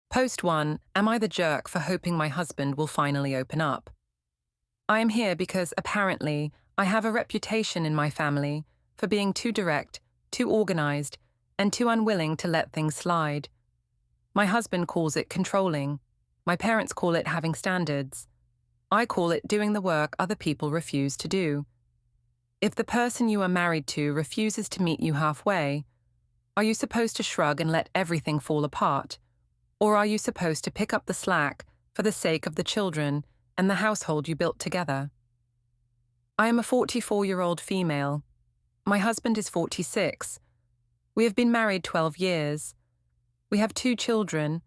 Post 1. Am I the jerk for hoping my husband will finally open up? I am here because, apparently, I have a reputation in my family for being too direct, too organized, and too unwilling to let things slide. My husband calls it controlling. My parents call it having standards. I call it doing the work other people refuse to do. If the person you are married to refuses to meet you halfway, are you supposed to shrug and let everything fall apart? Or are you supposed to pick up the slack for the sake of the children and the household you built together? I am a 44-year-old female. My husband is 46. We have been married 12 years. We have 2 children,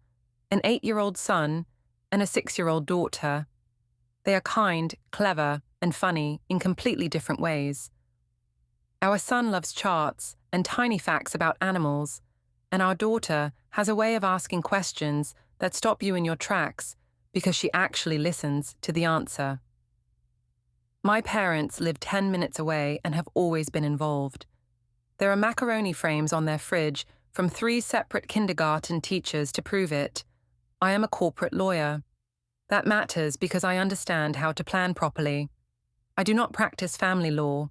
an 8-year-old son and a 6-year-old daughter. They are kind, clever, and funny in completely different ways. Our son loves charts and tiny facts about animals, and our daughter has a way of asking questions that stop you in your tracks because she actually listens to the answer. My parents live 10 minutes away and have always been involved. There are macaroni frames on their fridge from 3 separate kindergarten teachers to prove it. I am a corporate lawyer. That matters because I understand how to plan properly. I do not practice family law,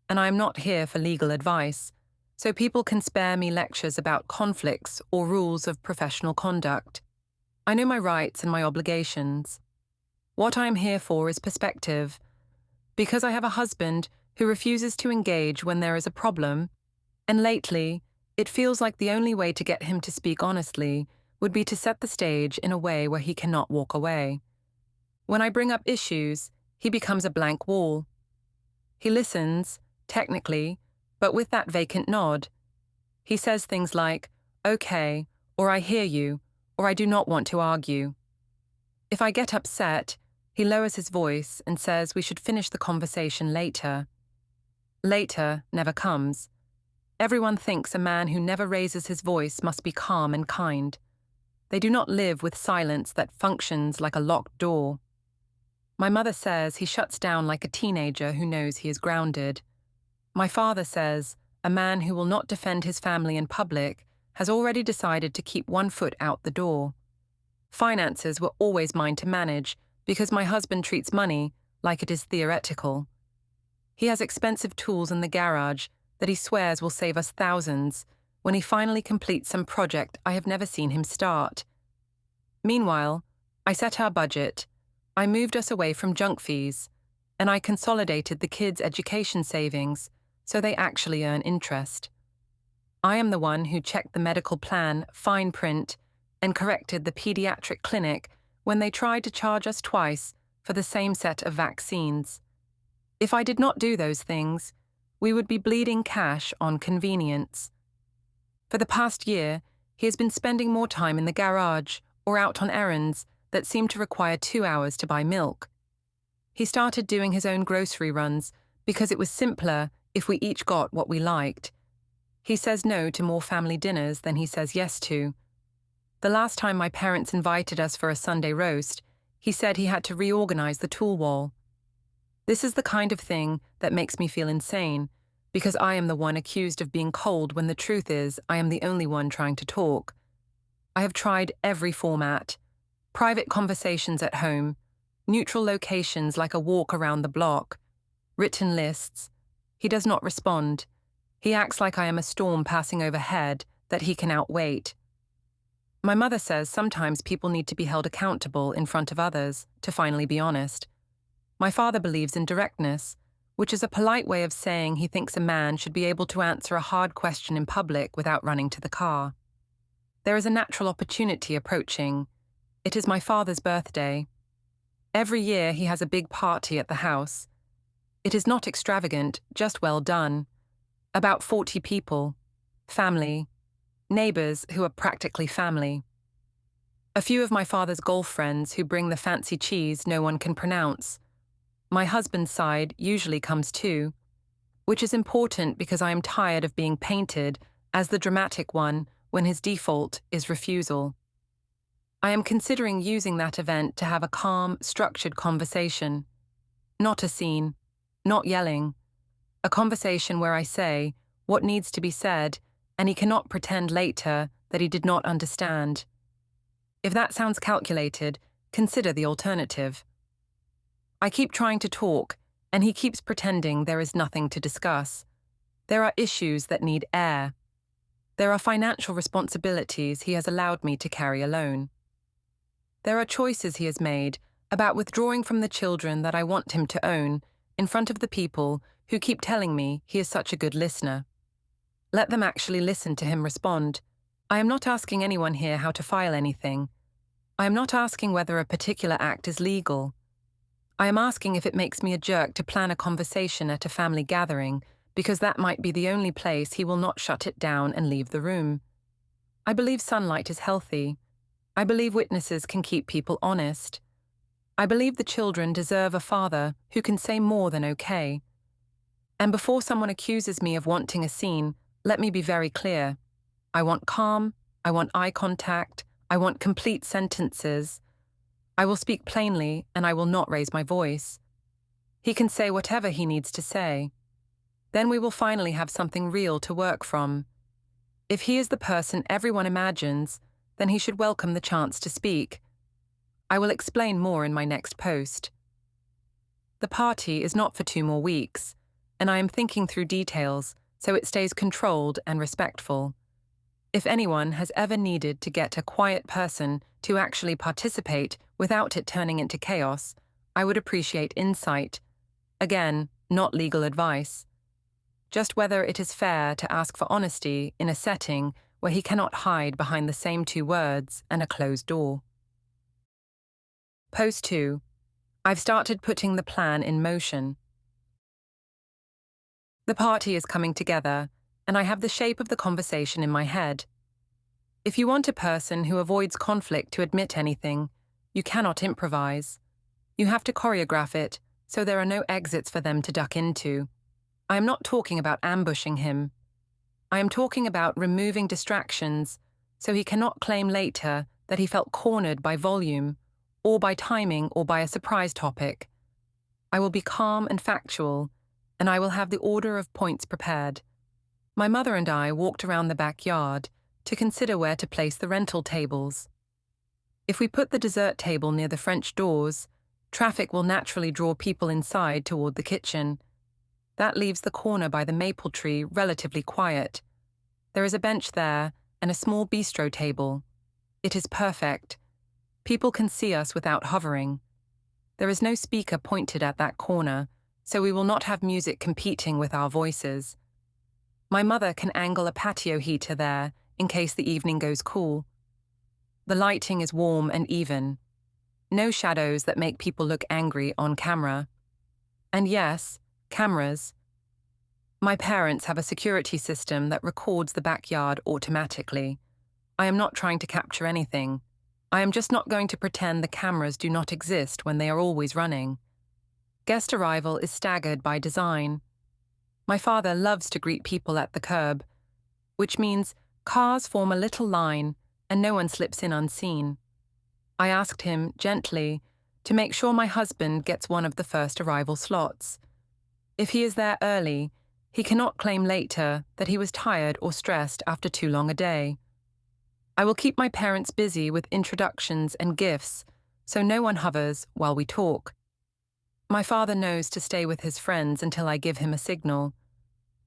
and I am not here for legal advice, so people can spare me lectures about conflicts or rules of professional conduct. I know my rights and my obligations. What I am here for is perspective. Because I have a husband who refuses to engage when there is a problem, and lately, it feels like the only way to get him to speak honestly would be to set the stage in a way where he cannot walk away. When I bring up issues, he becomes a blank wall. He listens, technically, but with that vacant nod. He says things like, "Okay," or "I hear you," or "I do not want to argue." If I get upset, he lowers his voice and says we should finish the conversation later. Later never comes. Everyone thinks a man who never raises his voice must be calm and kind. They do not live with silence that functions like a locked door. My mother says he shuts down like a teenager who knows he is grounded. My father says a man who will not defend his family in public has already decided to keep one foot out the door. Finances were always mine to manage because my husband treats money like it is theoretical. He has expensive tools in the garage that he swears will save us thousands when he finally completes some project I have never seen him start. Meanwhile, I set our budget, I moved us away from junk fees, and I consolidated the kids' education savings so they actually earn interest. I am the one who checked the medical plan, fine print, and corrected the pediatric clinic when they tried to charge us twice for the same set of vaccines. If I did not do those things, we would be bleeding cash on convenience. For the past year, he has been spending more time in the garage or out on errands that seem to require 2 hours to buy milk. He started doing his own grocery runs because it was simpler if we each got what we liked. He says no to more family dinners than he says yes to. The last time my parents invited us for a Sunday roast, he said he had to reorganize the tool wall. This is the kind of thing that makes me feel insane, because I am the one accused of being cold when the truth is I am the only one trying to talk. I have tried every format. Private conversations at home, neutral locations like a walk around the block, written lists. He does not respond. He acts like I am a storm passing overhead that he can outwait. My mother says sometimes people need to be held accountable in front of others to finally be honest. My father believes in directness, which is a polite way of saying he thinks a man should be able to answer a hard question in public without running to the car. There is a natural opportunity approaching. It is my father's birthday. Every year he has a big party at the house. It is not extravagant, just well done. About 40 people. Family. Neighbors who are practically family. A few of my father's golf friends who bring the fancy cheese no one can pronounce. My husband's side usually comes too, which is important because I am tired of being painted as the dramatic one when his default is refusal. I am considering using that event to have a calm, structured conversation. Not a scene, not yelling. A conversation where I say what needs to be said and he cannot pretend later that he did not understand. If that sounds calculated, consider the alternative. I keep trying to talk, and he keeps pretending there is nothing to discuss. There are issues that need air. There are financial responsibilities he has allowed me to carry alone. There are choices he has made about withdrawing from the children that I want him to own in front of the people who keep telling me he is such a good listener. Let them actually listen to him respond. I am not asking anyone here how to file anything. I am not asking whether a particular act is legal. I am asking if it makes me a jerk to plan a conversation at a family gathering, because that might be the only place he will not shut it down and leave the room. I believe sunlight is healthy. I believe witnesses can keep people honest. I believe the children deserve a father who can say more than okay. And before someone accuses me of wanting a scene, let me be very clear. I want calm, I want eye contact, I want complete sentences. I will speak plainly and I will not raise my voice. He can say whatever he needs to say. Then we will finally have something real to work from. If he is the person everyone imagines, then he should welcome the chance to speak. I will explain more in my next post. The party is not for 2 more weeks, and I am thinking through details so it stays controlled and respectful. If anyone has ever needed to get a quiet person to actually participate without it turning into chaos, I would appreciate insight. Again, not legal advice. Just whether it is fair to ask for honesty in a setting where he cannot hide behind the same 2 words and a closed door. Post 2. I've started putting the plan in motion. The party is coming together, and I have the shape of the conversation in my head. If you want a person who avoids conflict to admit anything, you cannot improvise. You have to choreograph it, so there are no exits for them to duck into. I am not talking about ambushing him. I am talking about removing distractions, so he cannot claim later that he felt cornered by volume, or by timing, or by a surprise topic. I will be calm and factual, and I will have the order of points prepared. My mother and I walked around the backyard to consider where to place the rental tables. If we put the dessert table near the French doors, traffic will naturally draw people inside toward the kitchen. That leaves the corner by the maple tree relatively quiet. There is a bench there and a small bistro table. It is perfect. People can see us without hovering. There is no speaker pointed at that corner, so we will not have music competing with our voices. My mother can angle a patio heater there in case the evening goes cool. The lighting is warm and even. No shadows that make people look angry on camera. And yes, cameras. My parents have a security system that records the backyard automatically. I am not trying to capture anything. I am just not going to pretend the cameras do not exist when they are always running. Guest arrival is staggered by design. My father loves to greet people at the curb, which means cars form a little line and no one slips in unseen. I asked him, gently, to make sure my husband gets one of the first arrival slots. If he is there early, he cannot claim later that he was tired or stressed after too long a day. I will keep my parents busy with introductions and gifts, so no one hovers while we talk. My father knows to stay with his friends until I give him a signal.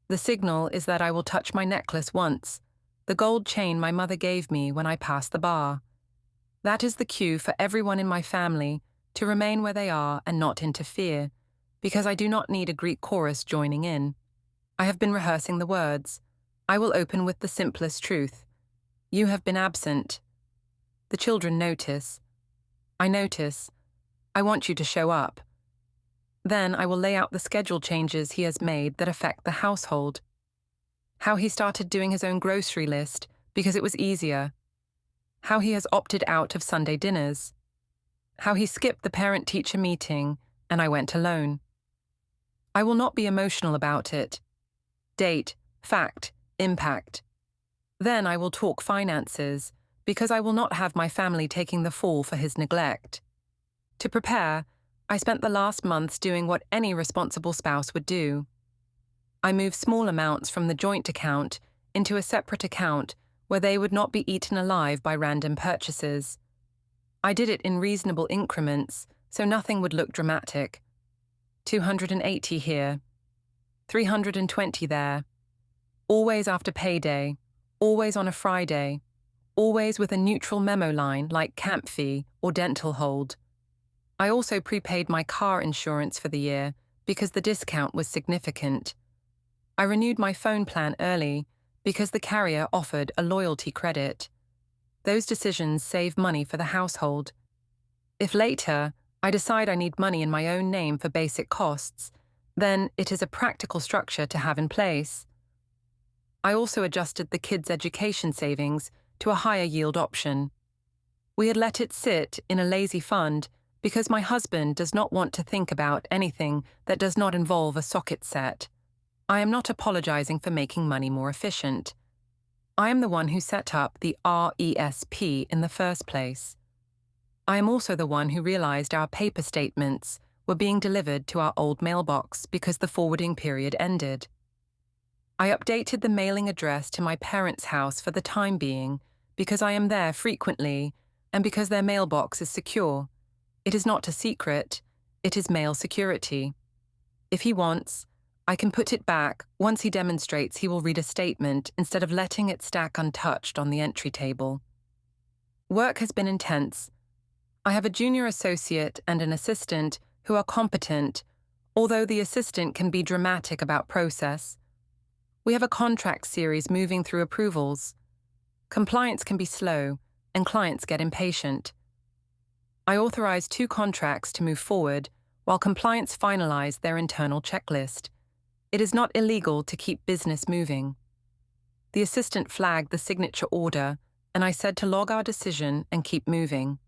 The signal is that I will touch my necklace once, the gold chain my mother gave me when I passed the bar. That is the cue for everyone in my family to remain where they are and not interfere, because I do not need a Greek chorus joining in. I have been rehearsing the words. I will open with the simplest truth. You have been absent. The children notice. I notice. I want you to show up. Then I will lay out the schedule changes he has made that affect the household. How he started doing his own grocery list because it was easier. How he has opted out of Sunday dinners. How he skipped the parent-teacher meeting and I went alone. I will not be emotional about it. Date, fact, impact. Then I will talk finances, because I will not have my family taking the fall for his neglect. To prepare, I spent the last months doing what any responsible spouse would do. I moved small amounts from the joint account into a separate account where they would not be eaten alive by random purchases. I did it in reasonable increments, so nothing would look dramatic. 280 here, 320 there. Always after payday, always on a Friday, always with a neutral memo line like camp fee or dental hold. I also prepaid my car insurance for the year because the discount was significant. I renewed my phone plan early because the carrier offered a loyalty credit. Those decisions save money for the household. If later I decide I need money in my own name for basic costs, then it is a practical structure to have in place. I also adjusted the kids' education savings to a higher yield option. We had let it sit in a lazy fund because my husband does not want to think about anything that does not involve a socket set. I am not apologizing for making money more efficient. I am the one who set up the RESP in the first place. I am also the one who realized our paper statements were being delivered to our old mailbox because the forwarding period ended. I updated the mailing address to my parents' house for the time being because I am there frequently and because their mailbox is secure. It is not a secret, it is mail security. If he wants, I can put it back once he demonstrates he will read a statement instead of letting it stack untouched on the entry table. Work has been intense. I have a junior associate and an assistant who are competent, although the assistant can be dramatic about process. We have a contract series moving through approvals. Compliance can be slow, and clients get impatient. I authorized 2 contracts to move forward while compliance finalized their internal checklist. It is not illegal to keep business moving. The assistant flagged the signature order, and I said to log our decision and keep moving.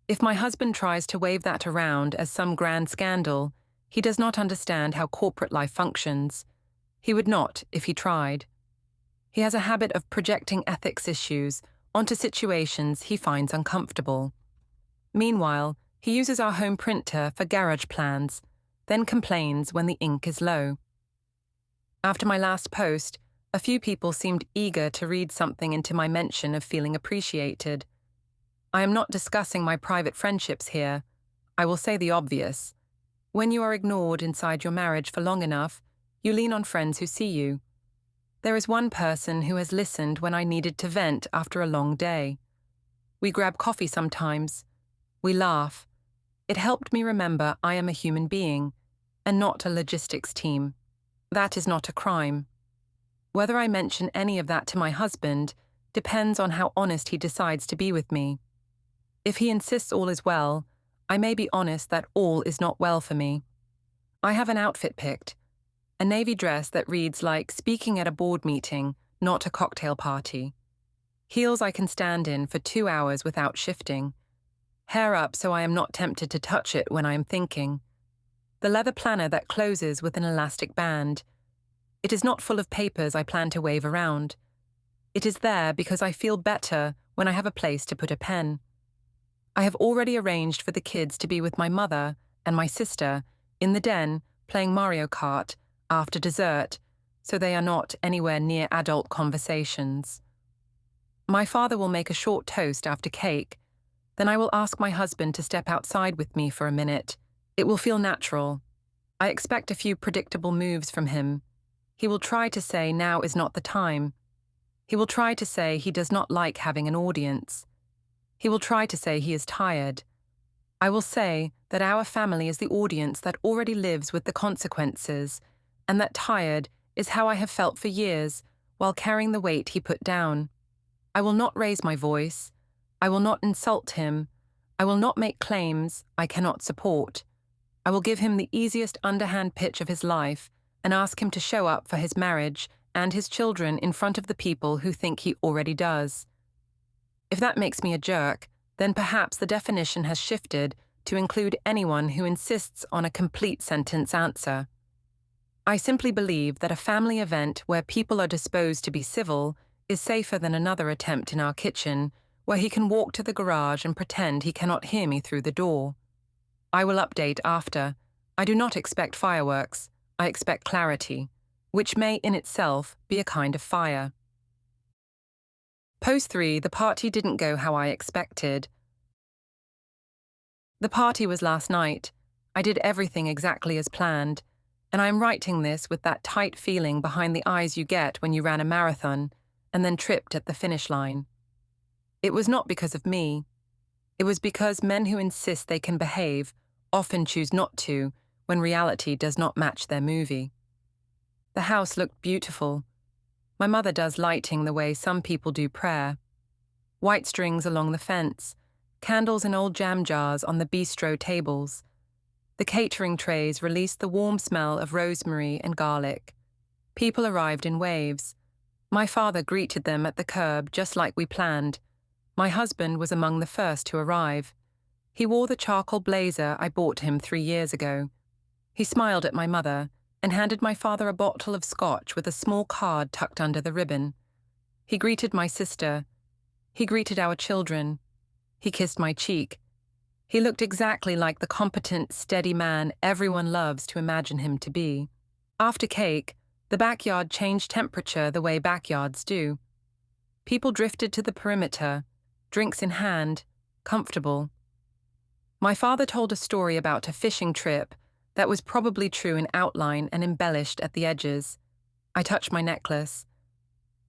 If my husband tries to wave that around as some grand scandal, he does not understand how corporate life functions. He would not if he tried. He has a habit of projecting ethics issues onto situations he finds uncomfortable. Meanwhile, he uses our home printer for garage plans, then complains when the ink is low. After my last post, a few people seemed eager to read something into my mention of feeling appreciated. I am not discussing my private friendships here. I will say the obvious. When you are ignored inside your marriage for long enough, you lean on friends who see you. There is one person who has listened when I needed to vent after a long day. We grab coffee sometimes. We laugh. It helped me remember I am a human being, and not a logistics team. That is not a crime. Whether I mention any of that to my husband depends on how honest he decides to be with me. If he insists all is well, I may be honest that all is not well for me. I have an outfit picked. A navy dress that reads like speaking at a board meeting, not a cocktail party. Heels I can stand in for 2 hours without shifting. Hair up so I am not tempted to touch it when I am thinking. The leather planner that closes with an elastic band. It is not full of papers I plan to wave around. It is there because I feel better when I have a place to put a pen. I have already arranged for the kids to be with my mother and my sister in the den playing Mario Kart after dessert, so they are not anywhere near adult conversations. My father will make a short toast after cake. Then I will ask my husband to step outside with me for a minute. It will feel natural. I expect a few predictable moves from him. He will try to say now is not the time. He will try to say he does not like having an audience. He will try to say he is tired. I will say that our family is the audience that already lives with the consequences, and that tired is how I have felt for years while carrying the weight he put down. I will not raise my voice. I will not insult him. I will not make claims I cannot support. I will give him the easiest underhand pitch of his life and ask him to show up for his marriage and his children in front of the people who think he already does. If that makes me a jerk, then perhaps the definition has shifted to include anyone who insists on a complete sentence answer. I simply believe that a family event where people are disposed to be civil is safer than another attempt in our kitchen where he can walk to the garage and pretend he cannot hear me through the door. I will update after. I do not expect fireworks. I expect clarity, which may in itself be a kind of fire. Post 3, the party didn't go how I expected. The party was last night. I did everything exactly as planned, and I'm writing this with that tight feeling behind the eyes you get when you ran a marathon and then tripped at the finish line. It was not because of me. It was because men who insist they can behave often choose not to when reality does not match their movie. The house looked beautiful. My mother does lighting the way some people do prayer. White strings along the fence, candles in old jam jars on the bistro tables. The catering trays released the warm smell of rosemary and garlic. People arrived in waves. My father greeted them at the curb just like we planned. My husband was among the first to arrive. He wore the charcoal blazer I bought him 3 years ago. He smiled at my mother and handed my father a bottle of scotch with a small card tucked under the ribbon. He greeted my sister. He greeted our children. He kissed my cheek. He looked exactly like the competent, steady man everyone loves to imagine him to be. After cake, the backyard changed temperature the way backyards do. People drifted to the perimeter, drinks in hand, comfortable. My father told a story about a fishing trip that was probably true in outline and embellished at the edges. I touched my necklace.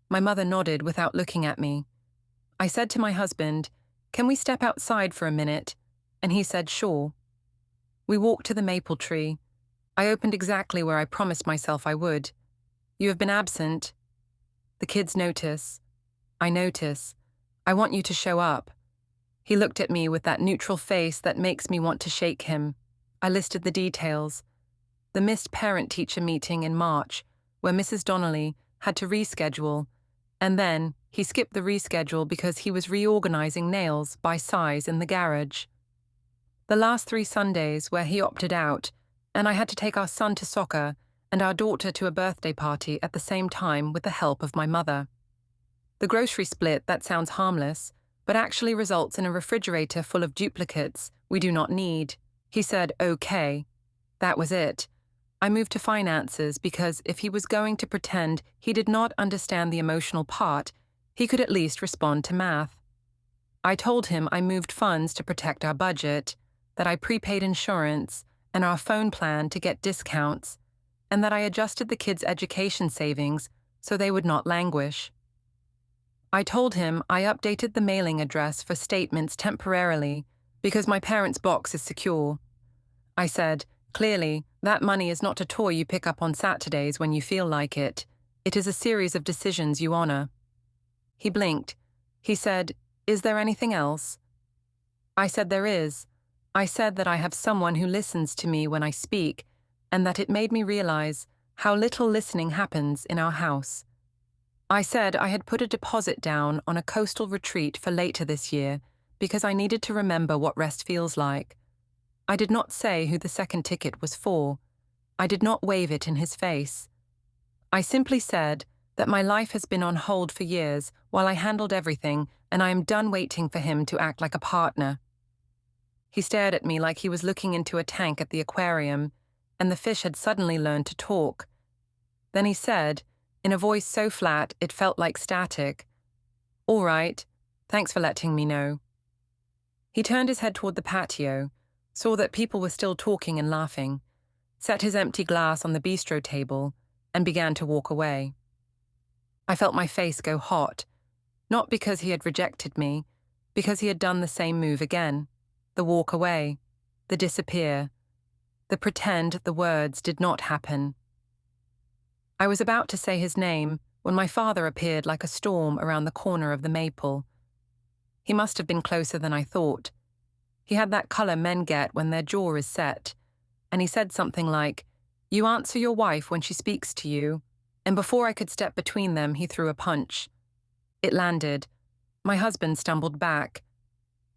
My mother nodded without looking at me. I said to my husband, "Can we step outside for a minute?" And he said, "Sure." We walked to the maple tree. I opened exactly where I promised myself I would. "You have been absent." The kids notice. I notice. "I want you to show up." He looked at me with that neutral face that makes me want to shake him. I listed the details. The missed parent-teacher meeting in March, where Mrs. Donnelly had to reschedule, and then he skipped the reschedule because he was reorganizing nails by size in the garage. The last 3 Sundays where he opted out, and I had to take our son to soccer and our daughter to a birthday party at the same time with the help of my mother. The grocery split that sounds harmless, but actually results in a refrigerator full of duplicates we do not need. He said, "Okay." That was it. I moved to finances because if he was going to pretend he did not understand the emotional part, he could at least respond to math. I told him I moved funds to protect our budget, that I prepaid insurance and our phone plan to get discounts, and that I adjusted the kids' education savings so they would not languish. I told him I updated the mailing address for statements temporarily because my parents' box is secure. I said, "Clearly, that money is not a toy you pick up on Saturdays when you feel like it. It is a series of decisions you honor." He blinked. He said, "Is there anything else?" I said there is. I said that I have someone who listens to me when I speak, and that it made me realize how little listening happens in our house. I said I had put a deposit down on a coastal retreat for later this year because I needed to remember what rest feels like. I did not say who the second ticket was for. I did not wave it in his face. I simply said that my life has been on hold for years while I handled everything, and I am done waiting for him to act like a partner. He stared at me like he was looking into a tank at the aquarium, and the fish had suddenly learned to talk. Then he said, in a voice so flat it felt like static, "All right, thanks for letting me know." He turned his head toward the patio, saw that people were still talking and laughing, set his empty glass on the bistro table, and began to walk away. I felt my face go hot, not because he had rejected me, because he had done the same move again, the walk away, the disappear, the pretend the words did not happen. I was about to say his name when my father appeared like a storm around the corner of the maple. He must have been closer than I thought. He had that color men get when their jaw is set, and he said something like, "You answer your wife when she speaks to you," and before I could step between them, he threw a punch. It landed. My husband stumbled back.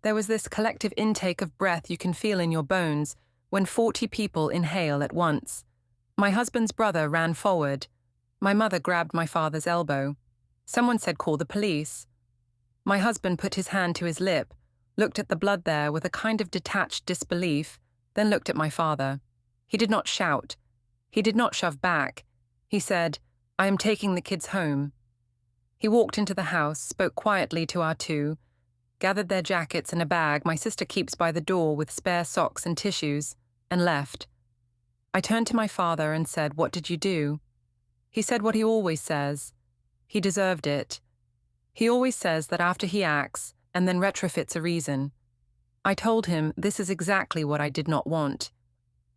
There was this collective intake of breath you can feel in your bones when 40 people inhale at once. My husband's brother ran forward. My mother grabbed my father's elbow. Someone said, "Call the police." My husband put his hand to his lip, looked at the blood there with a kind of detached disbelief, then looked at my father. He did not shout. He did not shove back. He said, "I am taking the kids home." He walked into the house, spoke quietly to our two, gathered their jackets in a bag my sister keeps by the door with spare socks and tissues, and left. I turned to my father and said, "What did you do?" He said what he always says. He deserved it. He always says that after he acts and then retrofits a reason. I told him this is exactly what I did not want.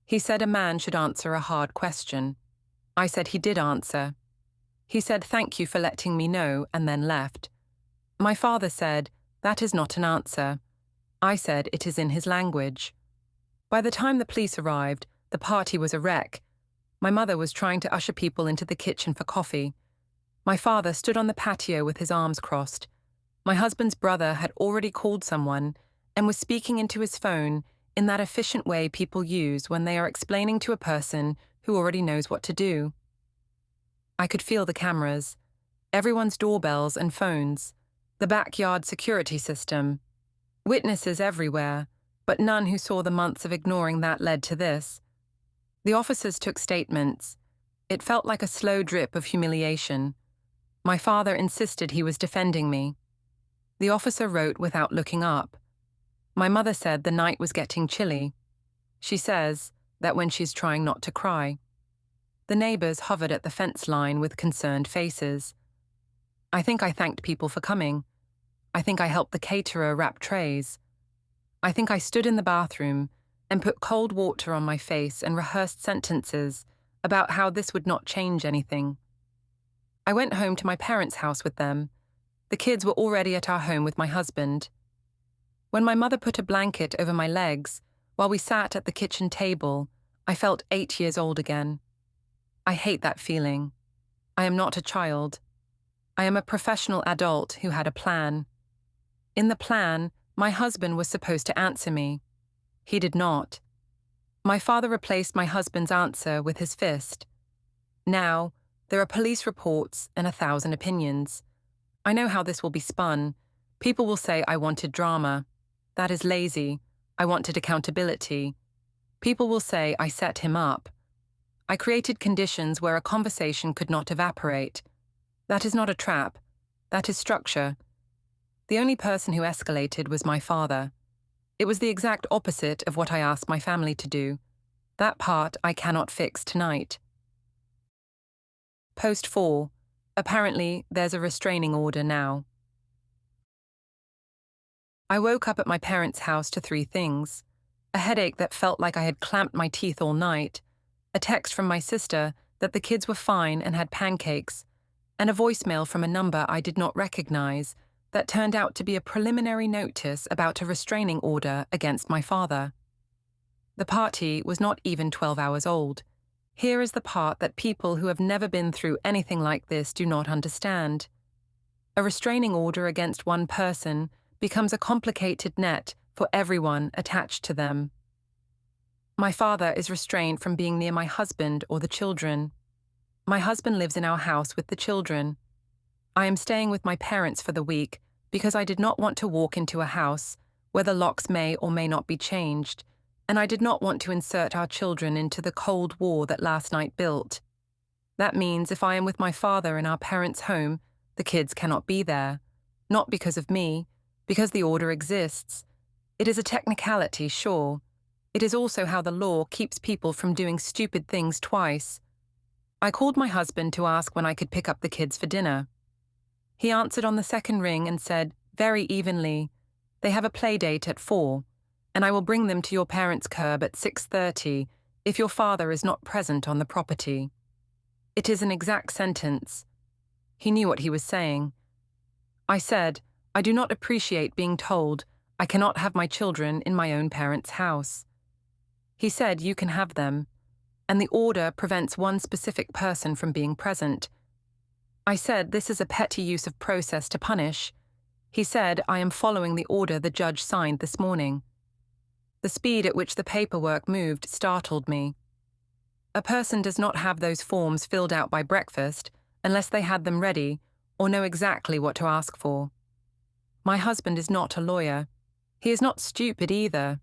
He said a man should answer a hard question. I said he did answer. He said thank you for letting me know and then left. My father said that is not an answer. I said it is in his language. By the time the police arrived, the party was a wreck. My mother was trying to usher people into the kitchen for coffee. My father stood on the patio with his arms crossed. My husband's brother had already called someone and was speaking into his phone in that efficient way people use when they are explaining to a person who already knows what to do. I could feel the cameras, everyone's doorbells and phones, the backyard security system, witnesses everywhere, but none who saw the months of ignoring that led to this. The officers took statements. It felt like a slow drip of humiliation. My father insisted he was defending me. The officer wrote without looking up. My mother said the night was getting chilly. She says that when she's trying not to cry. The neighbors hovered at the fence line with concerned faces. I think I thanked people for coming. I think I helped the caterer wrap trays. I think I stood in the bathroom and put cold water on my face and rehearsed sentences about how this would not change anything. I went home to my parents' house with them. The kids were already at our home with my husband. When my mother put a blanket over my legs while we sat at the kitchen table, I felt 8 years old again. I hate that feeling. I am not a child. I am a professional adult who had a plan. In the plan, my husband was supposed to answer me. He did not. My father replaced my husband's answer with his fist. Now, there are police reports and 1,000 opinions. I know how this will be spun. People will say I wanted drama. That is lazy. I wanted accountability. People will say I set him up. I created conditions where a conversation could not evaporate. That is not a trap. That is structure. The only person who escalated was my father. It was the exact opposite of what I asked my family to do. That part I cannot fix tonight. Post 4. Apparently, there's a restraining order now. I woke up at my parents' house to 3 things. A headache that felt like I had clamped my teeth all night, a text from my sister that the kids were fine and had pancakes, and a voicemail from a number I did not recognize that turned out to be a preliminary notice about a restraining order against my father. The party was not even 12 hours old. Here is the part that people who have never been through anything like this do not understand. A restraining order against one person becomes a complicated net for everyone attached to them. My father is restrained from being near my husband or the children. My husband lives in our house with the children. I am staying with my parents for the week because I did not want to walk into a house where the locks may or may not be changed, and I did not want to insert our children into the Cold War that last night built. That means if I am with my father in our parents' home, the kids cannot be there. Not because of me, because the order exists. It is a technicality, sure. It is also how the law keeps people from doing stupid things twice. I called my husband to ask when I could pick up the kids for dinner. He answered on the second ring and said, very evenly, "They have a play date at 4. And I will bring them to your parents' curb at 6:30 if your father is not present on the property." It is an exact sentence. He knew what he was saying. I said, I do not appreciate being told I cannot have my children in my own parents' house. He said, you can have them, and the order prevents one specific person from being present. I said, this is a petty use of process to punish. He said, I am following the order the judge signed this morning. The speed at which the paperwork moved startled me. A person does not have those forms filled out by breakfast unless they had them ready or know exactly what to ask for. My husband is not a lawyer. He is not stupid either.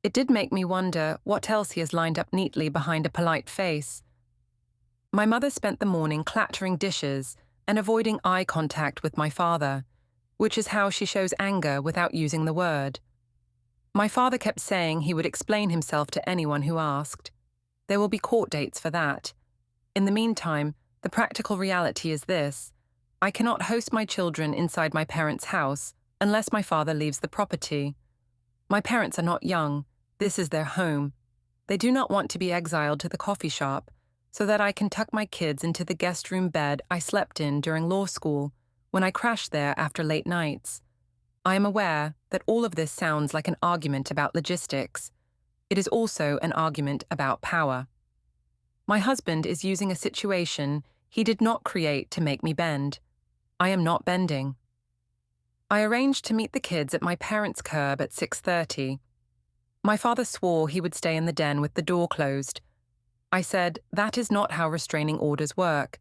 It did make me wonder what else he has lined up neatly behind a polite face. My mother spent the morning clattering dishes and avoiding eye contact with my father, which is how she shows anger without using the word. My father kept saying he would explain himself to anyone who asked. There will be court dates for that. In the meantime, the practical reality is this: I cannot host my children inside my parents' house unless my father leaves the property. My parents are not young. This is their home. They do not want to be exiled to the coffee shop, so that I can tuck my kids into the guest room bed I slept in during law school, when I crashed there after late nights. I am aware that all of this sounds like an argument about logistics. It is also an argument about power. My husband is using a situation he did not create to make me bend. I am not bending. I arranged to meet the kids at my parents' curb at 6:30. My father swore he would stay in the den with the door closed. I said that is not how restraining orders work.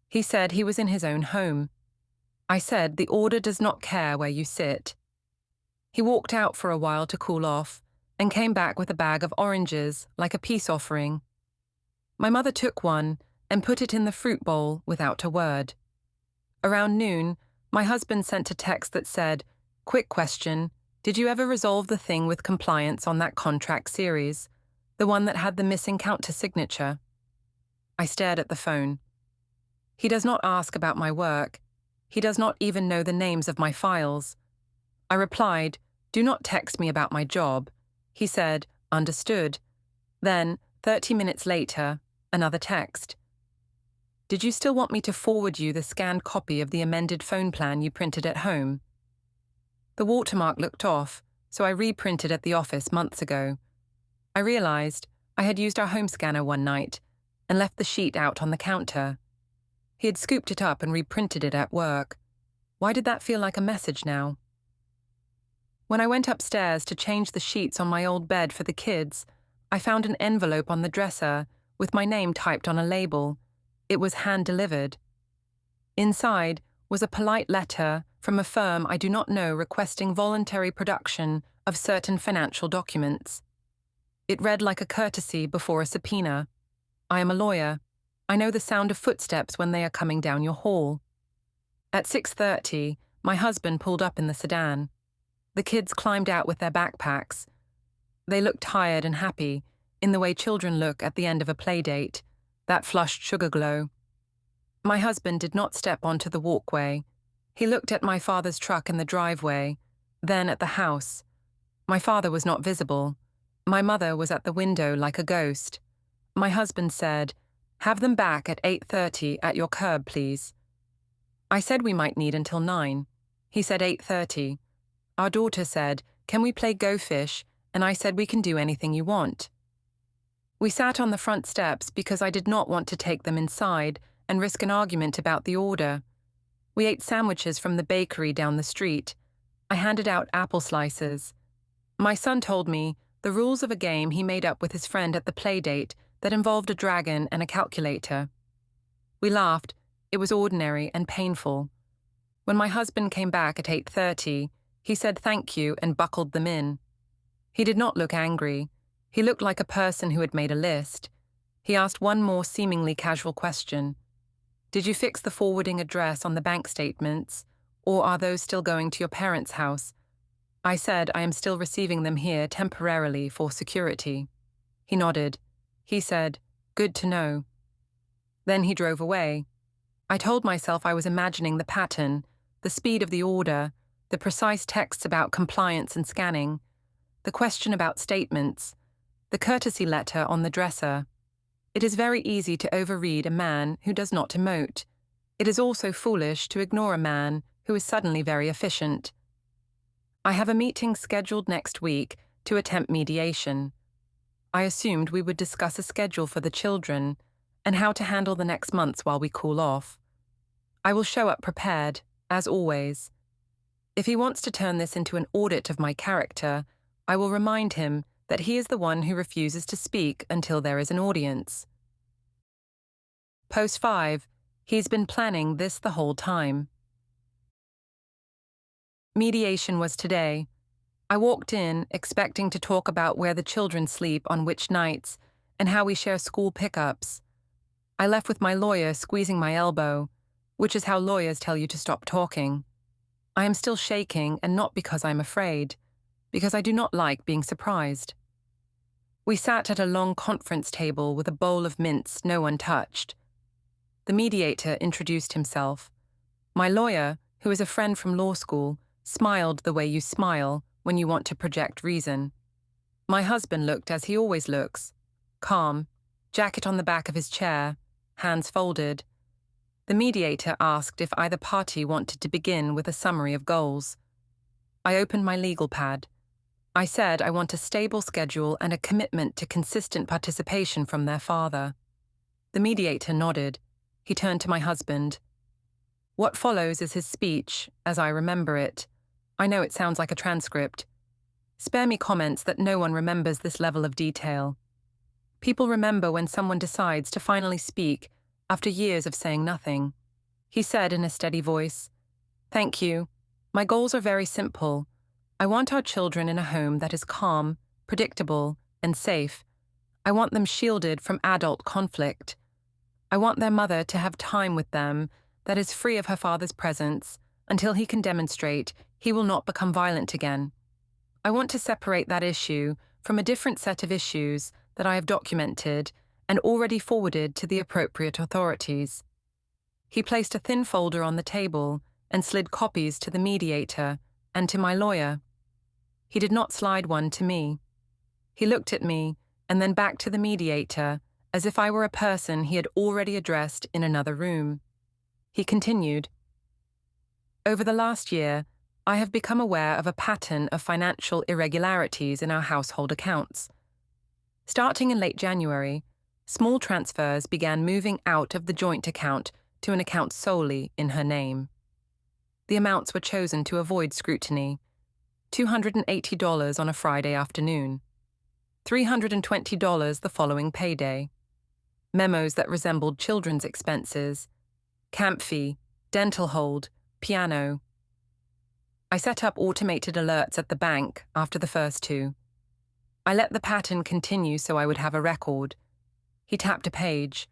He said he was in his own home. I said the order does not care where you sit. He walked out for a while to cool off and came back with a bag of oranges, like a peace offering. My mother took one and put it in the fruit bowl without a word. Around noon, my husband sent a text that said, "Quick question, did you ever resolve the thing with compliance on that contract series, the one that had the missing counter signature?" I stared at the phone. He does not ask about my work. He does not even know the names of my files. I replied, "Do not text me about my job." He said, "Understood." Then, 30 minutes later, another text. "Did you still want me to forward you the scanned copy of the amended phone plan you printed at home?" The watermark looked off, so I reprinted at the office months ago. I realized I had used our home scanner one night and left the sheet out on the counter. He had scooped it up and reprinted it at work. Why did that feel like a message now? When I went upstairs to change the sheets on my old bed for the kids, I found an envelope on the dresser with my name typed on a label. It was hand-delivered. Inside was a polite letter from a firm I do not know requesting voluntary production of certain financial documents. It read like a courtesy before a subpoena. I am a lawyer. I know the sound of footsteps when they are coming down your hall. At 6:30, my husband pulled up in the sedan. The kids climbed out with their backpacks. They looked tired and happy, in the way children look at the end of a play date, that flushed sugar glow. My husband did not step onto the walkway. He looked at my father's truck in the driveway, then at the house. My father was not visible. My mother was at the window like a ghost. My husband said, "Have them back at 8:30 at your curb, please." I said we might need until 9. He said 8:30. Our daughter said, "Can we play Go Fish?" And I said we can do anything you want. We sat on the front steps because I did not want to take them inside and risk an argument about the order. We ate sandwiches from the bakery down the street. I handed out apple slices. My son told me the rules of a game he made up with his friend at the play date that involved a dragon and a calculator. We laughed. It was ordinary and painful. When my husband came back at 8:30, he said thank you and buckled them in. He did not look angry. He looked like a person who had made a list. He asked one more seemingly casual question. "Did you fix the forwarding address on the bank statements, or are those still going to your parents' house?" I said I am still receiving them here temporarily for security. He nodded. He said, "Good to know." Then he drove away. I told myself I was imagining the pattern, the speed of the order, the precise texts about compliance and scanning, the question about statements, the courtesy letter on the dresser. It is very easy to overread a man who does not emote. It is also foolish to ignore a man who is suddenly very efficient. I have a meeting scheduled next week to attempt mediation. I assumed we would discuss a schedule for the children and how to handle the next months while we cool off. I will show up prepared, as always. If he wants to turn this into an audit of my character, I will remind him that he is the one who refuses to speak until there is an audience. Post 5. He's been planning this the whole time. Mediation was today. I walked in, expecting to talk about where the children sleep on which nights and how we share school pickups. I left with my lawyer squeezing my elbow, which is how lawyers tell you to stop talking. I am still shaking, and not because I'm afraid, because I do not like being surprised. We sat at a long conference table with a bowl of mints no one touched. The mediator introduced himself. My lawyer, who is a friend from law school, smiled the way you smile when you want to project reason. My husband looked as he always looks, calm, jacket on the back of his chair, hands folded. The mediator asked if either party wanted to begin with a summary of goals. I opened my legal pad. I said I want a stable schedule and a commitment to consistent participation from their father. The mediator nodded. He turned to my husband. What follows is his speech, as I remember it. I know it sounds like a transcript. Spare me comments that no one remembers this level of detail. People remember when someone decides to finally speak after years of saying nothing. He said in a steady voice, "Thank you. My goals are very simple. I want our children in a home that is calm, predictable, and safe. I want them shielded from adult conflict. I want their mother to have time with them that is free of her father's presence until he can demonstrate he will not become violent again. I want to separate that issue from a different set of issues that I have documented and already forwarded to the appropriate authorities." He placed a thin folder on the table and slid copies to the mediator and to my lawyer. He did not slide one to me. He looked at me and then back to the mediator as if I were a person he had already addressed in another room. He continued, "Over the last year, I have become aware of a pattern of financial irregularities in our household accounts. Starting in late January, small transfers began moving out of the joint account to an account solely in her name. The amounts were chosen to avoid scrutiny: $280 on a Friday afternoon, $320 the following payday, memos that resembled children's expenses, camp fee, dental hold, piano. I set up automated alerts at the bank after the first two. I let the pattern continue so I would have a record." He tapped a page.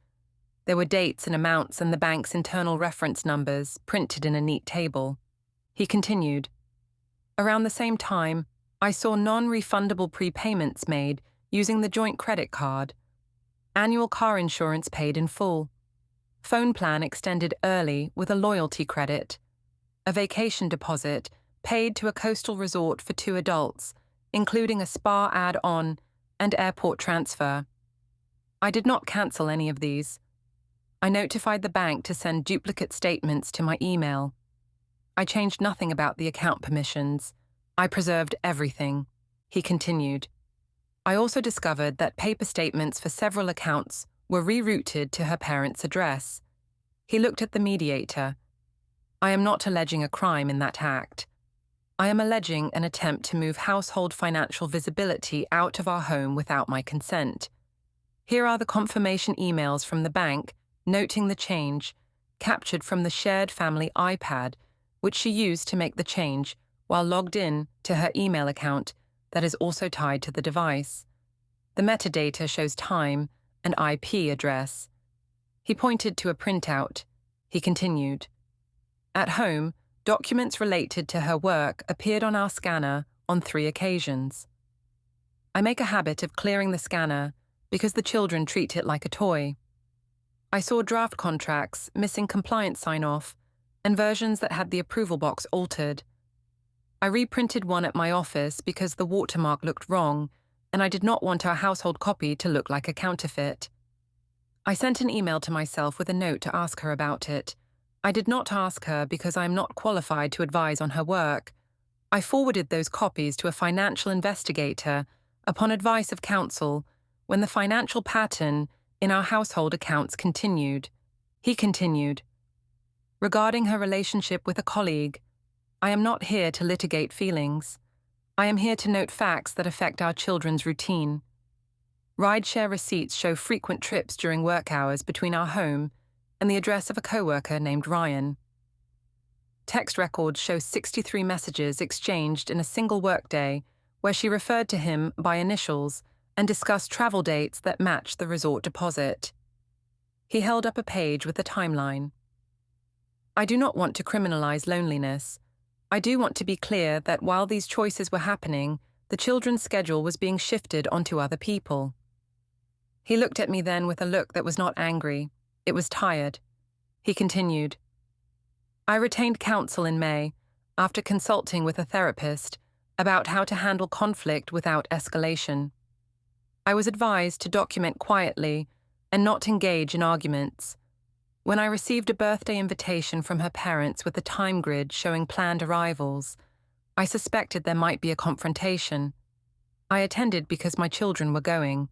There were dates and amounts and the bank's internal reference numbers printed in a neat table. He continued, "Around the same time, I saw non-refundable prepayments made using the joint credit card, annual car insurance paid in full, phone plan extended early with a loyalty credit, a vacation deposit paid to a coastal resort for 2 adults, including a spa add-on and airport transfer. I did not cancel any of these. I notified the bank to send duplicate statements to my email. I changed nothing about the account permissions. I preserved everything." He continued, "I also discovered that paper statements for several accounts were rerouted to her parents' address." He looked at the mediator. "I am not alleging a crime in that act. I am alleging an attempt to move household financial visibility out of our home without my consent. Here are the confirmation emails from the bank noting the change, captured from the shared family iPad, which she used to make the change while logged in to her email account that is also tied to the device. The metadata shows time and IP address." He pointed to a printout. He continued, "At home, documents related to her work appeared on our scanner on 3 occasions. I make a habit of clearing the scanner because the children treat it like a toy. I saw draft contracts missing compliance sign-off and versions that had the approval box altered. I reprinted one at my office because the watermark looked wrong and I did not want our household copy to look like a counterfeit. I sent an email to myself with a note to ask her about it. I did not ask her because I am not qualified to advise on her work. I forwarded those copies to a financial investigator upon advice of counsel when the financial pattern in our household accounts continued." He continued, "Regarding her relationship with a colleague, I am not here to litigate feelings. I am here to note facts that affect our children's routine. Rideshare receipts show frequent trips during work hours between our home and the address of a coworker named Ryan. Text records show 63 messages exchanged in a single workday where she referred to him by initials and discussed travel dates that matched the resort deposit." He held up a page with a timeline. "I do not want to criminalize loneliness. I do want to be clear that while these choices were happening, the children's schedule was being shifted onto other people. He looked at me then with a look that was not angry. It was tired. He continued, I retained counsel in May, after consulting with a therapist, about how to handle conflict without escalation. I was advised to document quietly and not engage in arguments. When I received a birthday invitation from her parents with a time grid showing planned arrivals, I suspected there might be a confrontation. I attended because my children were going.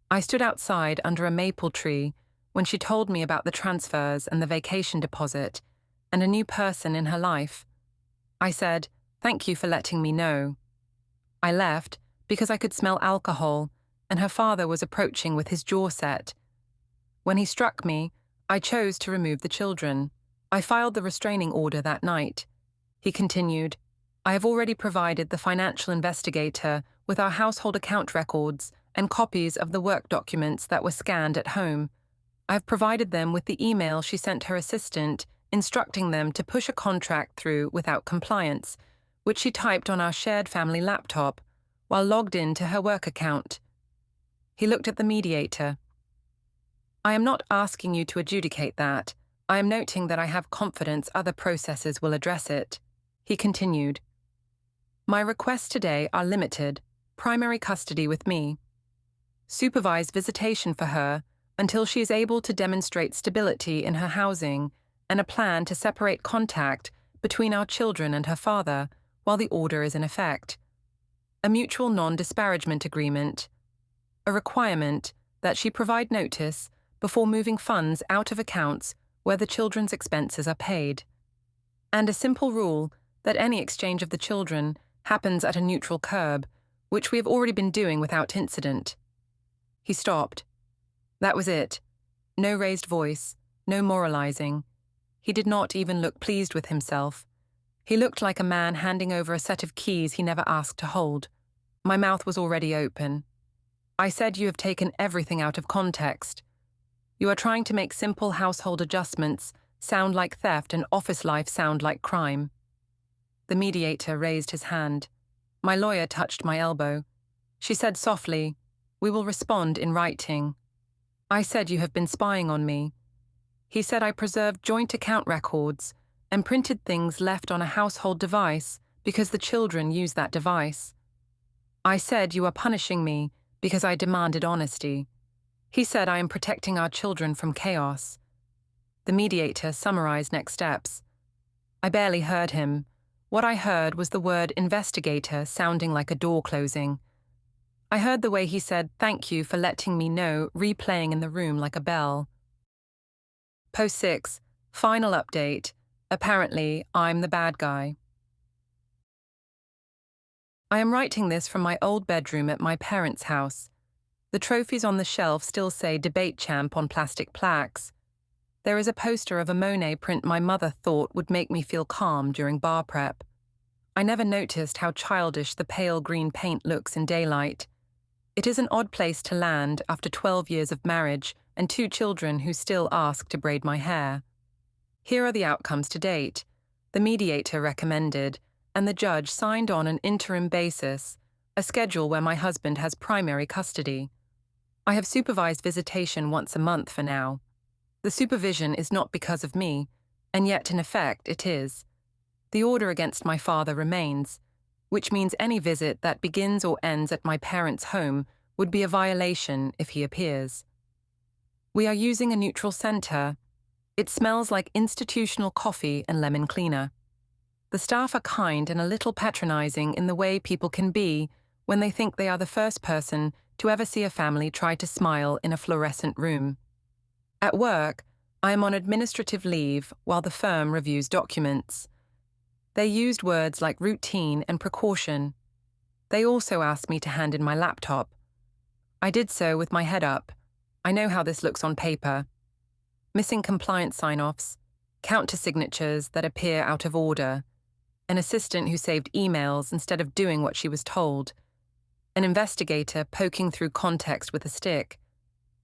I stood outside under a maple tree when she told me about the transfers and the vacation deposit and a new person in her life. I said, "Thank you for letting me know." I left because I could smell alcohol and her father was approaching with his jaw set. When he struck me, I chose to remove the children. I filed the restraining order that night. He continued, I have already provided the financial investigator with our household account records and copies of the work documents that were scanned at home. I have provided them with the email she sent her assistant instructing them to push a contract through without compliance, which she typed on our shared family laptop while logged in to her work account. He looked at the mediator. I am not asking you to adjudicate that. I am noting that I have confidence other processes will address it. He continued, My requests today are limited, primary custody with me, supervised visitation for her until she is able to demonstrate stability in her housing and a plan to separate contact between our children and her father while the order is in effect, a mutual non-disparagement agreement, a requirement that she provide notice before moving funds out of accounts where the children's expenses are paid, and a simple rule that any exchange of the children happens at a neutral curb, which we have already been doing without incident. He stopped. That was it. No raised voice, no moralizing. He did not even look pleased with himself. He looked like a man handing over a set of keys he never asked to hold. My mouth was already open. I said you have taken everything out of context. You are trying to make simple household adjustments sound like theft and office life sound like crime. The mediator raised his hand. My lawyer touched my elbow. She said softly, We will respond in writing. I said you have been spying on me. He said I preserved joint account records and printed things left on a household device because the children use that device. I said you are punishing me because I demanded honesty. He said I am protecting our children from chaos. The mediator summarized next steps. I barely heard him. What I heard was the word investigator sounding like a door closing. I heard the way he said thank you for letting me know replaying in the room like a bell. Post 6, final update. Apparently, I'm the bad guy. I am writing this from my old bedroom at my parents' house. The trophies on the shelf still say debate champ on plastic plaques. There is a poster of a Monet print my mother thought would make me feel calm during bar prep. I never noticed how childish the pale green paint looks in daylight. It is an odd place to land after 12 years of marriage and 2 children who still ask to braid my hair. Here are the outcomes to date. The mediator recommended, and the judge signed on an interim basis, a schedule where my husband has primary custody. I have supervised visitation once a month for now. The supervision is not because of me, and yet in effect it is. The order against my father remains, which means any visit that begins or ends at my parents' home would be a violation if he appears. We are using a neutral center. It smells like institutional coffee and lemon cleaner. The staff are kind and a little patronizing in the way people can be when they think they are the first person to ever see a family try to smile in a fluorescent room. At work, I am on administrative leave while the firm reviews documents. They used words like routine and precaution. They also asked me to hand in my laptop. I did so with my head up. I know how this looks on paper. Missing compliance sign-offs, counter-signatures that appear out of order, an assistant who saved emails instead of doing what she was told, an investigator poking through context with a stick.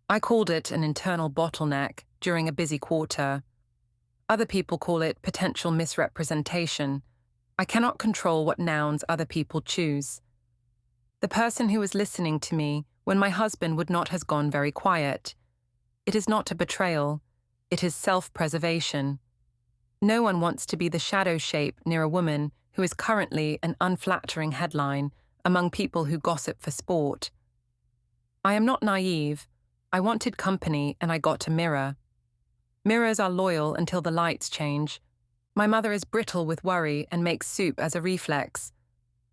I called it an internal bottleneck during a busy quarter. Other people call it potential misrepresentation. I cannot control what nouns other people choose. The person who was listening to me when my husband would not have gone very quiet. It is not a betrayal. It is self-preservation. No one wants to be the shadow shape near a woman who is currently an unflattering headline among people who gossip for sport. I am not naive. I wanted company and I got a mirror. Mirrors are loyal until the lights change. My mother is brittle with worry and makes soup as a reflex.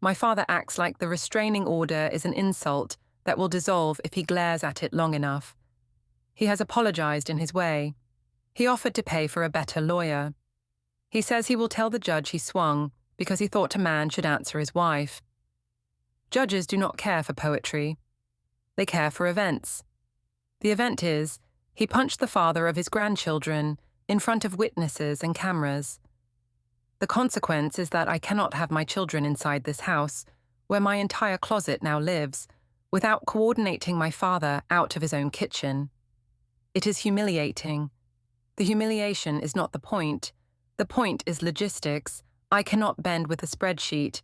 My father acts like the restraining order is an insult that will dissolve if he glares at it long enough. He has apologized in his way. He offered to pay for a better lawyer. He says he will tell the judge he swung because he thought a man should answer his wife. Judges do not care for poetry. They care for events. The event is, he punched the father of his grandchildren in front of witnesses and cameras. The consequence is that I cannot have my children inside this house, where my entire closet now lives, without coordinating my father out of his own kitchen. It is humiliating. The humiliation is not the point. The point is logistics. I cannot bend with a spreadsheet.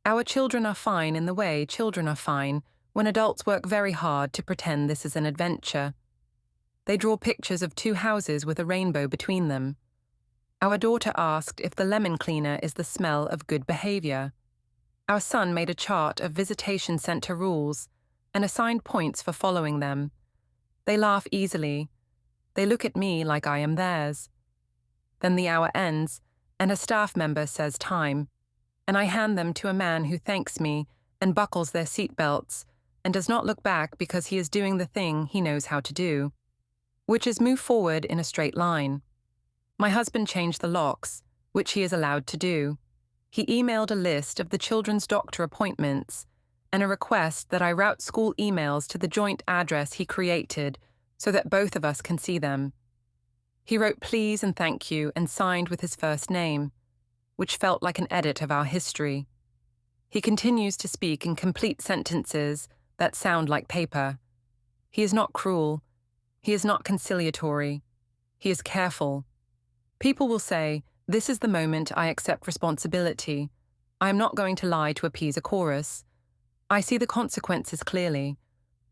Our children are fine in the way children are fine when adults work very hard to pretend this is an adventure. They draw pictures of two houses with a rainbow between them. Our daughter asked if the lemon cleaner is the smell of good behavior. Our son made a chart of visitation center rules and assigned points for following them. They laugh easily. They look at me like I am theirs. Then the hour ends, and a staff member says time, and I hand them to a man who thanks me and buckles their seat belts and does not look back because he is doing the thing he knows how to do, which is move forward in a straight line. My husband changed the locks, which he is allowed to do. He emailed a list of the children's doctor appointments and a request that I route school emails to the joint address he created so that both of us can see them. He wrote please and thank you and signed with his first name, which felt like an edit of our history. He continues to speak in complete sentences that sound like paper. He is not cruel. He is not conciliatory. He is careful. People will say, this is the moment I accept responsibility. I am not going to lie to appease a chorus. I see the consequences clearly.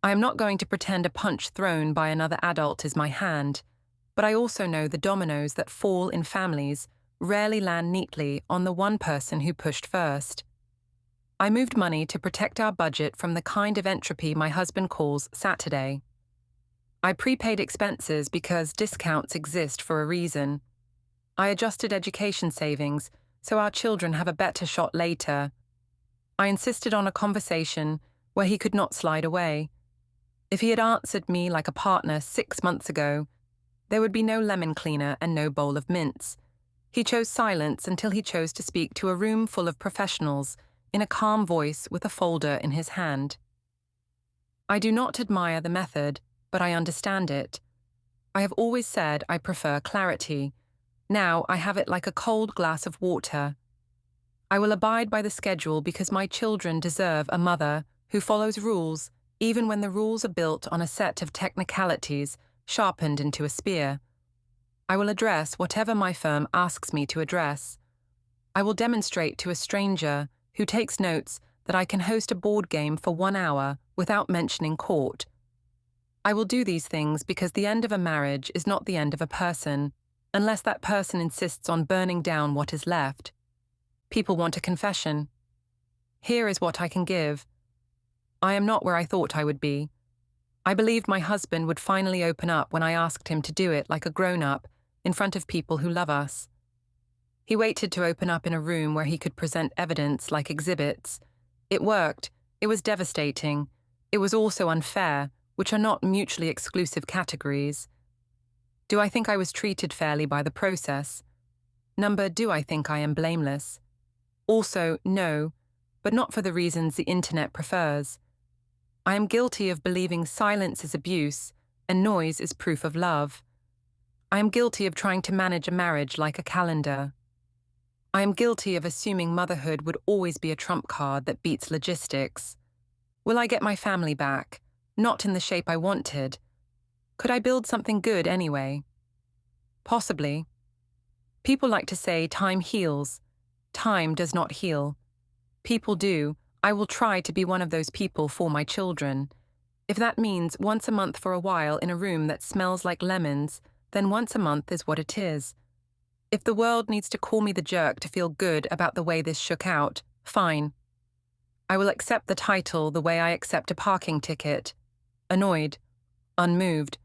I am not going to pretend a punch thrown by another adult is my hand, but I also know the dominoes that fall in families rarely land neatly on the one person who pushed first. I moved money to protect our budget from the kind of entropy my husband calls Saturday. I prepaid expenses because discounts exist for a reason. I adjusted education savings so our children have a better shot later. I insisted on a conversation where he could not slide away. If he had answered me like a partner 6 months ago, there would be no lemon cleaner and no bowl of mints. He chose silence until he chose to speak to a room full of professionals in a calm voice with a folder in his hand. I do not admire the method, but I understand it. I have always said I prefer clarity. Now I have it like a cold glass of water. I will abide by the schedule because my children deserve a mother who follows rules even when the rules are built on a set of technicalities sharpened into a spear. I will address whatever my firm asks me to address. I will demonstrate to a stranger who takes notes that I can host a board game for 1 hour without mentioning court. I will do these things because the end of a marriage is not the end of a person, unless that person insists on burning down what is left. People want a confession. Here is what I can give. I am not where I thought I would be. I believed my husband would finally open up when I asked him to do it like a grown-up in front of people who love us. He waited to open up in a room where he could present evidence like exhibits. It worked. It was devastating. It was also unfair, which are not mutually exclusive categories. Do I think I was treated fairly by the process? Number, do I think I am blameless? Also, no, but not for the reasons the internet prefers. I am guilty of believing silence is abuse and noise is proof of love. I am guilty of trying to manage a marriage like a calendar. I am guilty of assuming motherhood would always be a trump card that beats logistics. Will I get my family back? Not in the shape I wanted. Could I build something good anyway? Possibly. People like to say time heals. Time does not heal. People do. I will try to be one of those people for my children. If that means once a month for a while in a room that smells like lemons, then once a month is what it is. If the world needs to call me the jerk to feel good about the way this shook out, fine. I will accept the title the way I accept a parking ticket. Annoyed. Unmoved.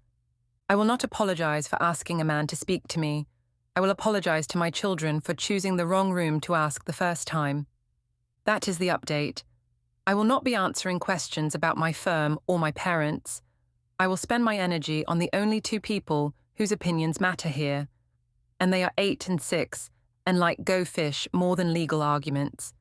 I will not apologize for asking a man to speak to me. I will apologize to my children for choosing the wrong room to ask the first time. That is the update. I will not be answering questions about my firm or my parents. I will spend my energy on the only two people whose opinions matter here. And they are 8 and 6, and like go fish more than legal arguments.